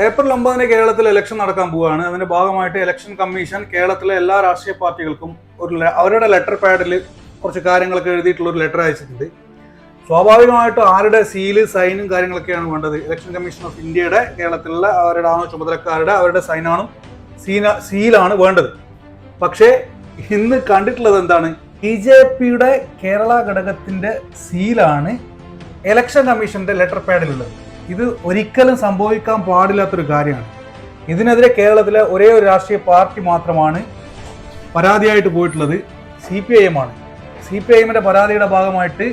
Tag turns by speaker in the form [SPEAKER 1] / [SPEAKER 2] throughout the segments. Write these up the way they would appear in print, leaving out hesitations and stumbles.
[SPEAKER 1] April 9 കേരളത്തിൽ election നടക്കാൻ പോവുകയാണ്. അതിന്റെ ഭാഗമായിട്ട് ഇലക്ഷൻ കമ്മീഷൻ കേരളത്തിലെ എല്ലാ രാഷ്ട്രീയ പാർട്ടികൾക്കും അവരുടെ ലെറ്റർ പാഡിൽ കുറച്ച് കാര്യങ്ങളൊക്കെ എഴുതിയിട്ടുള്ള ഒരു ലെറ്റർ അയച്ചിട്ടുണ്ട്. സ്വാഭാവികമായിട്ടും ആരുടെ സീല് സൈനും കാര്യങ്ങളൊക്കെയാണ് വേണ്ടത്. ഇലക്ഷൻ കമ്മീഷൻ ഓഫ് ഇന്ത്യയുടെ കേരളത്തിലുള്ള അവരുടെ ചുമതലക്കാരുടെ അവരുടെ സീലാണ് വേണ്ടത്. പക്ഷേ ഇന്ന് കണ്ടിട്ടുള്ളത് എന്താണ്? BJPയുടെ കേരള ഘടകത്തിന്റെ സീലാണ് ഇലക്ഷൻ കമ്മീഷന്റെ ലെറ്റർ പാഡിലുള്ളത്. ഇത് ഒരിക്കലും സംഭവിക്കാൻ പാടില്ലാത്തൊരു കാര്യമാണ്. ഇതിനെതിരെ കേരളത്തിലെ ഒരേ ഒരു രാഷ്ട്രീയ പാർട്ടി മാത്രമാണ് പരാതിയായിട്ട് പോയിട്ടുള്ളത്, CPIM ആണ്. CPIMന്റെ പരാതിയുടെ ഭാഗമായിട്ട്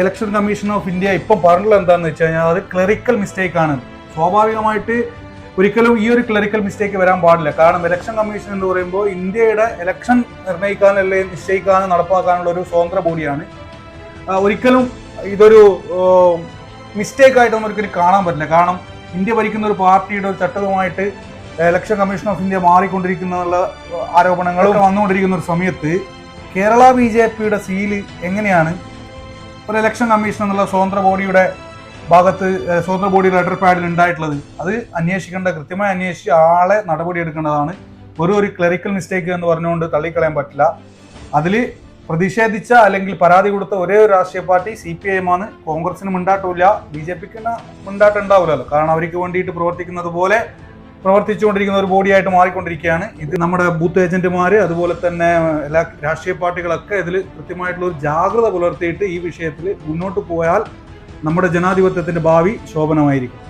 [SPEAKER 1] ഇലക്ഷൻ കമ്മീഷൻ ഓഫ് ഇന്ത്യ ഇപ്പം പറഞ്ഞുള്ളത് എന്താണെന്ന് വെച്ച് കഴിഞ്ഞാൽ അത് ക്ലറിക്കൽ മിസ്റ്റേക്ക് ആണ്. സ്വാഭാവികമായിട്ട് ഒരിക്കലും ഈ ഒരു ക്ലറിക്കൽ മിസ്റ്റേക്ക് വരാൻ പാടില്ല. കാരണം ഇലക്ഷൻ കമ്മീഷൻ എന്ന് പറയുമ്പോൾ ഇന്ത്യയുടെ ഇലക്ഷൻ നിർണ്ണയിക്കാനും അല്ലെങ്കിൽ നിശ്ചയിക്കാനും നടപ്പാക്കാനുള്ള ഒരു സ്വതന്ത്ര ബോഡിയാണ്. ഒരിക്കലും ഇതൊരു മിസ്റ്റേക്ക് ആയിട്ട് ഒരിക്കലും കാണാൻ പറ്റില്ല. കാരണം ഇന്ത്യ ഭരിക്കുന്ന ഒരു പാർട്ടിയുടെ ഒരു ചട്ടവുമായിട്ട് ഇലക്ഷൻ കമ്മീഷൻ ഓഫ് ഇന്ത്യ മാറിക്കൊണ്ടിരിക്കുന്ന ആരോപണങ്ങളൊക്കെ വന്നുകൊണ്ടിരിക്കുന്ന ഒരു സമയത്ത് കേരള BJPയുടെ സീല് എങ്ങനെയാണ് ഒരു ഇലക്ഷൻ കമ്മീഷൻ എന്നുള്ള സ്വതന്ത്ര ബോഡിയുടെ സ്വതന്ത്ര ബോഡിയുടെ ലെറ്റർ പാഡിൽ ഉണ്ടായിട്ടുള്ളത്? അത് കൃത്യമായി അന്വേഷിച്ച് ആളെ നടപടി എടുക്കേണ്ടതാണ്. ഒരു ക്ലറിക്കൽ മിസ്റ്റേക്ക് എന്ന് പറഞ്ഞുകൊണ്ട് തള്ളിക്കളയാൻ പറ്റില്ല. അതിൽ പ്രതിഷേധിച്ച അല്ലെങ്കിൽ പരാതി കൊടുത്ത ഒരേ ഒരു രാഷ്ട്രീയ പാർട്ടി CPIM ആണ്. കോൺഗ്രസിന് മിണ്ടാട്ടില്ല, BJPക്ക് മിണ്ടാട്ടുണ്ടാവില്ലല്ലോ. കാരണം അവർക്ക് വേണ്ടിയിട്ട് പ്രവർത്തിക്കുന്നത് പോലെ പ്രവർത്തിച്ചുകൊണ്ടിരിക്കുന്ന ഒരു ബോഡിയായിട്ട് മാറിക്കൊണ്ടിരിക്കുകയാണ്. ഇത് നമ്മുടെ ബൂത്ത് ഏജന്റുമാർ അതുപോലെ തന്നെ എല്ലാ രാഷ്ട്രീയ പാർട്ടികളൊക്കെ ഇതിൽ കൃത്യമായിട്ടുള്ള ഒരു ജാഗ്രത പുലർത്തിയിട്ട് ഈ വിഷയത്തിൽ മുന്നോട്ട് പോയാൽ നമ്മുടെ ജനാധിപത്യത്തിന്റെ ഭാവി ശോഭനമായിരിക്കും.